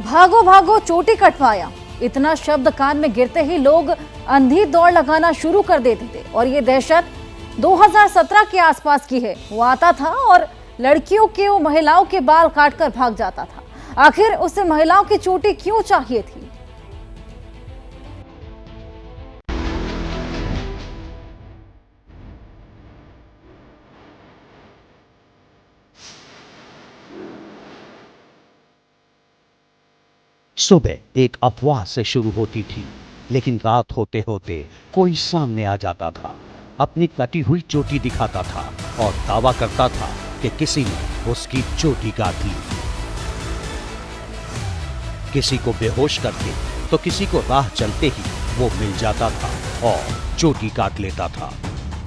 भागो भागो चोटी कटवाया, इतना शब्द कान में गिरते ही लोग अंधी दौड़ लगाना शुरू कर देते थे। और ये दहशत 2017 के आसपास की है। वो आता था और लड़कियों के, महिलाओं के बाल काटकर भाग जाता था। आखिर उसे महिलाओं की चोटी क्यों चाहिए थी? सुबह एक अफवाह से शुरू होती थी, लेकिन रात होते होते कोई सामने आ जाता था, अपनी कटी हुई चोटी दिखाता था और दावा करता था कि किसी ने उसकी चोटी काट ली। किसी को बेहोश करके तो किसी को राह चलते ही वो मिल जाता था और चोटी काट लेता था।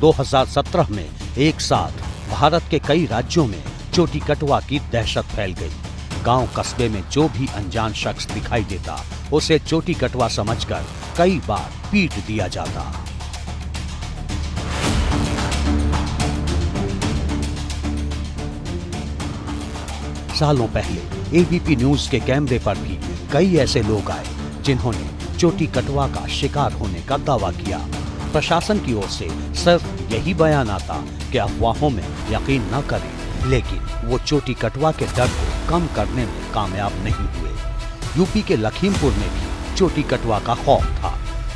2017 में एक साथ भारत के कई राज्यों में चोटी कटवा की दहशत फैल गई। गांव कस्बे में जो भी अनजान शख्स दिखाई देता, उसे चोटी कटवा समझकर कई बार पीट दिया जाता। सालों पहले एबीपी न्यूज के कैमरे पर भी कई ऐसे लोग आए जिन्होंने चोटी कटवा का शिकार होने का दावा किया। प्रशासन की ओर से सिर्फ यही बयान आता कि अफवाहों में यकीन न करें, लेकिन वो चोटी कटवा के डर को कम करने में कामयाब नहीं हुए। यूपी के लखीमपुर में भी चोटी कटवा का खौफ था।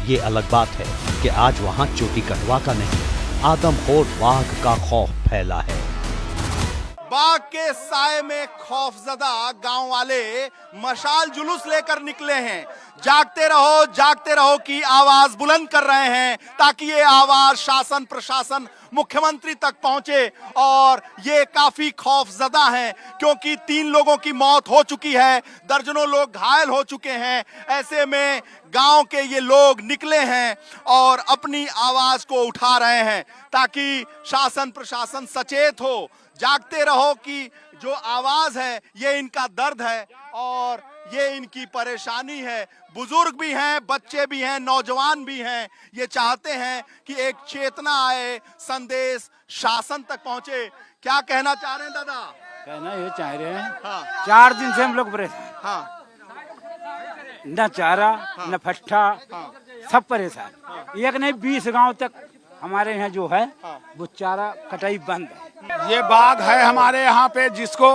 ये अलग बात है कि आज वहां चोटी कटवा का नहीं, आदमखोर बाघ का खौफ फैला है। बाघ के साए में खौफजदा गांव वाले मशाल जुलूस लेकर निकले हैं। जागते रहो की आवाज बुलंद कर रहे हैं ताकि ये आवाज शासन प्रशासन मुख्यमंत्री तक पहुंचे। और ये काफी खौफजदा हैं क्योंकि 3 लोगों की मौत हो चुकी है, दर्जनों लोग घायल हो चुके हैं। ऐसे में गांव के ये लोग निकले हैं और अपनी आवाज को उठा रहे हैं ताकि शासन प्रशासन सचेत हो। जागते रहो कि जो आवाज है ये इनका दर्द है और ये इनकी परेशानी है। बुजुर्ग भी हैं, बच्चे भी हैं, नौजवान भी हैं। ये चाहते हैं कि एक चेतना आए, संदेश शासन तक पहुंचे। क्या कहना चाह रहे हैं दादा? कहना ये चाह रहे हैं, हाँ। 4 दिन से हम लोग परेशान, हाँ। न चारा, न फट्टा, सब परेशान। एक नहीं 20 गांव तक हमारे यहाँ जो है वो चारा कटाई बंद है। ये बाघ है हमारे यहाँ पे जिसको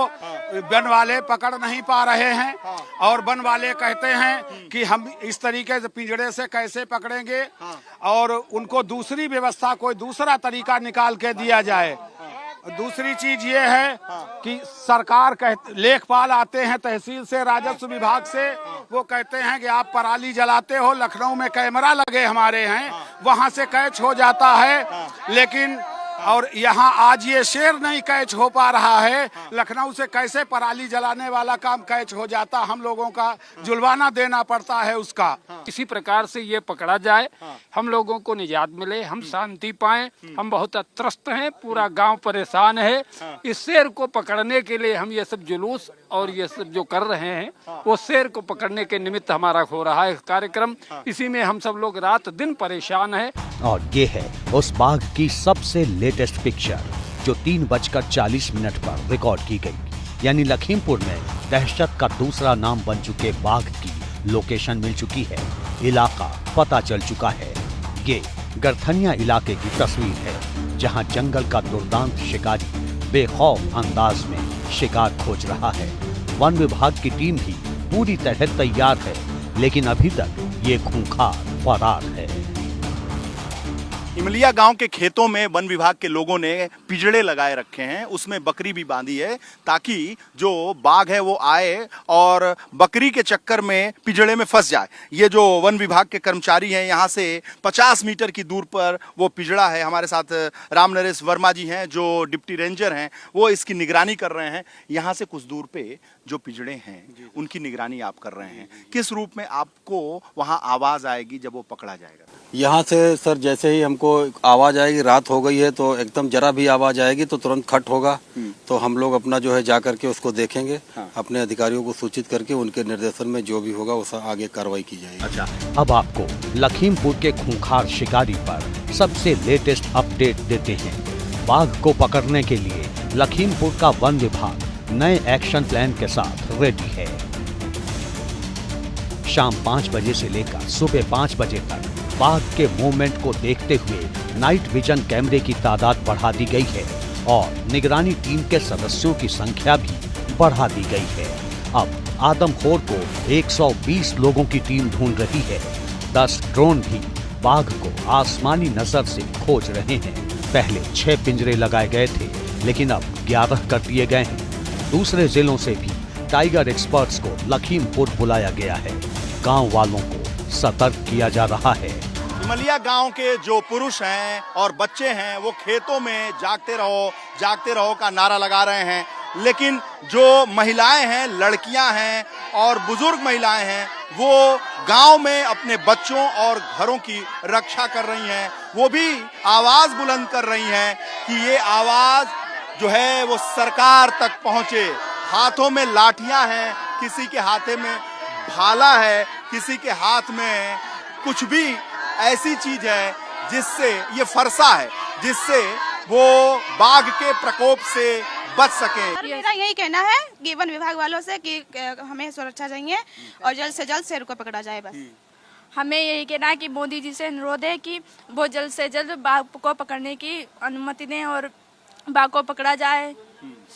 वन वाले पकड़ नहीं पा रहे हैं और वन वाले कहते हैं कि हम इस तरीके से पिंजड़े से कैसे पकड़ेंगे और उनको दूसरी व्यवस्था, कोई दूसरा तरीका निकाल के दिया जाए। दूसरी चीज ये है कि सरकार लेखपाल आते हैं तहसील से, राजस्व विभाग से, वो कहते हैं कि आप पराली जलाते हो। लखनऊ में कैमरा लगे हमारे हैं, वहां से कैच हो जाता है, लेकिन और यहाँ आज ये शेर नहीं कैच हो पा रहा है। लखनऊ से कैसे पराली जलाने वाला काम कैच हो जाता, हम लोगों का जुर्माना देना पड़ता है उसका। किसी प्रकार से ये पकड़ा जाए, हम लोगों को निजात मिले, हम शांति पाएं। हम बहुत त्रस्त हैं, पूरा गांव परेशान है। इस शेर को पकड़ने के लिए हम ये सब जुलूस और ये सब जो कर रहे हैं, वो शेर को पकड़ने के निमित्त हमारा हो रहा है कार्यक्रम। इसी में हम सब लोग रात दिन परेशान है। और ये है उस बाघ की सबसे लेटेस्ट पिक्चर जो 3:40 पर रिकॉर्ड की गई। यानी लखीमपुर में दहशत का दूसरा नाम बन चुके बाघ की लोकेशन मिल चुकी है, इलाका पता चल चुका है। ये गरथनिया इलाके की तस्वीर है जहां जंगल का दुर्दांत शिकारी बेखौफ अंदाज में शिकार खोज रहा है। वन विभाग की टीम भी पूरी तरह तैयार है, लेकिन अभी तक ये खूंखार फरार है। इमलिया गांव के खेतों में वन विभाग के लोगों ने पिंजड़े लगाए रखे हैं, उसमें बकरी भी बांधी है ताकि जो बाघ है वो आए और बकरी के चक्कर में पिंजड़े में फंस जाए। ये जो वन विभाग के कर्मचारी हैं, यहाँ से 50 मीटर की दूर पर वो पिंजड़ा है। हमारे साथ राम नरेश वर्मा जी हैं जो डिप्टी रेंजर हैं, वो इसकी निगरानी कर रहे हैं। यहाँ से कुछ दूर पे जो पिंजड़े हैं उनकी निगरानी आप कर रहे हैं। किस रूप में आपको वहाँ आवाज आएगी जब वो पकड़ा जाएगा? यहाँ से सर जैसे ही हमको आवाज आएगी, रात हो गई है तो एकदम जरा भी आवाज आएगी तो तुरंत खट होगा, तो हम लोग अपना जो है जा करके उसको देखेंगे। अपने अधिकारियों को सूचित करके उनके निर्देशन में जो भी होगा उस आगे कार्रवाई की जाएगी। अच्छा, अब आपको लखीमपुर के खूंखार शिकारी पर सबसे लेटेस्ट अपडेट देते हैं। बाघ को पकड़ने के लिए लखीमपुर का वन विभाग नए एक्शन प्लान के साथ रेडी है। शाम 5 बजे से लेकर सुबह 5 बजे तक बाघ के मूवमेंट को देखते हुए नाइट विजन कैमरे की तादाद बढ़ा दी गई है और निगरानी टीम के सदस्यों की संख्या भी बढ़ा दी गई है। अब आदमखोर को 120 लोगों की टीम ढूंढ रही है। 10 ड्रोन भी बाघ को आसमानी नजर से खोज रहे हैं। पहले 6 पिंजरे लगाए गए थे, लेकिन अब 11 कर दिए गए हैं। दूसरे जिलों से भी टाइगर एक्सपर्ट्स को लखीमपुर बुलाया गया है। गांव वालों को सतर्क किया जा रहा है। इमलिया गांव के जो पुरुष हैं और बच्चे हैं वो खेतों में जागते रहो का नारा लगा रहे हैं, लेकिन जो महिलाएं हैं, लड़कियां हैं और बुजुर्ग महिलाएं हैं, वो गांव में अपने बच्चों और घरों की रक्षा कर रही हैं। वो भी आवाज बुलंद कर रही हैं कि ये आवाज जो है वो सरकार तक पहुंचे। हाथों में लाठियां हैं, किसी के हाथे में भाला है, किसी के हाथ में कुछ भी ऐसी चीज है जिससे ये फरसा है, जिससे वो बाघ के प्रकोप से बच सके। मेरा यही कहना है कि वन विभाग वालों से कि हमें सुरक्षा चाहिए और जल्द से जल्द शेर को पकड़ा जाए। बस हमें यही कहना है कि मोदी जी से अनुरोध है कि वो जल्द से जल्द बाघ को पकड़ने की अनुमति दें और बाघ को पकड़ा जाए,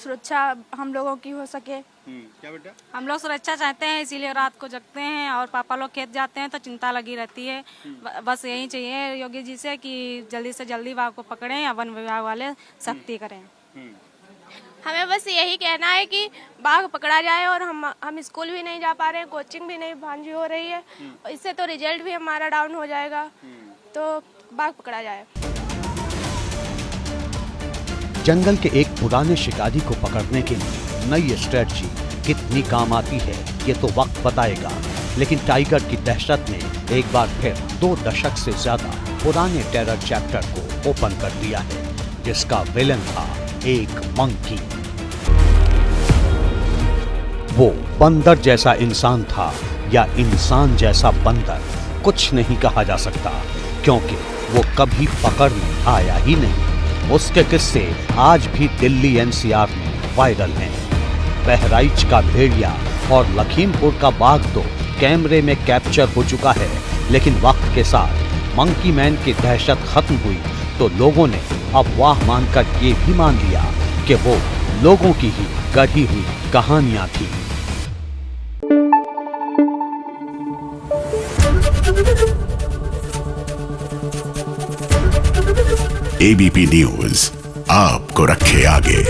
सुरक्षा हम लोगों की हो सके। क्या बेटा? हम लोग सुरक्षा चाहते हैं, इसीलिए रात को जगते हैं और पापा लोग खेत जाते हैं तो चिंता लगी रहती है। बस यही चाहिए योगी जी से कि जल्दी से जल्दी बाघ को पकड़ें या वन विभाग वाले सख्ती करें। हमें बस यही कहना है कि बाघ पकड़ा जाए और हम स्कूल भी नहीं जा पा रहे हैं, कोचिंग भी नहीं भांजी हो रही है, इससे तो रिजल्ट भी हमारा डाउन हो जाएगा, तो बाघ पकड़ा जाए। जंगल के एक पुराने शिकारी को पकड़ने के लिए नई स्ट्रेटजी कितनी काम आती है ये तो वक्त बताएगा, लेकिन टाइगर की दहशत ने एक बार फिर 2 दशक से ज्यादा पुराने टेरर चैप्टर को ओपन कर दिया है, जिसका विलन था एक मंकी। वो बंदर जैसा इंसान था या इंसान जैसा बंदर, कुछ नहीं कहा जा सकता, क्योंकि वो कभी पकड़ने आया ही नहीं। उसके किस्से आज भी दिल्ली एनसीआर में वायरल हैं। बहराइच का भेड़िया और लखीमपुर का बाघ तो कैमरे में कैप्चर हो चुका है, लेकिन वक्त के साथ मंकी मैन की दहशत खत्म हुई तो लोगों ने अफवाह मानकर ये भी मान लिया कि वो लोगों की ही गढ़ी हुई कहानियां थी। एबीपी न्यूज आपको रखे आगे।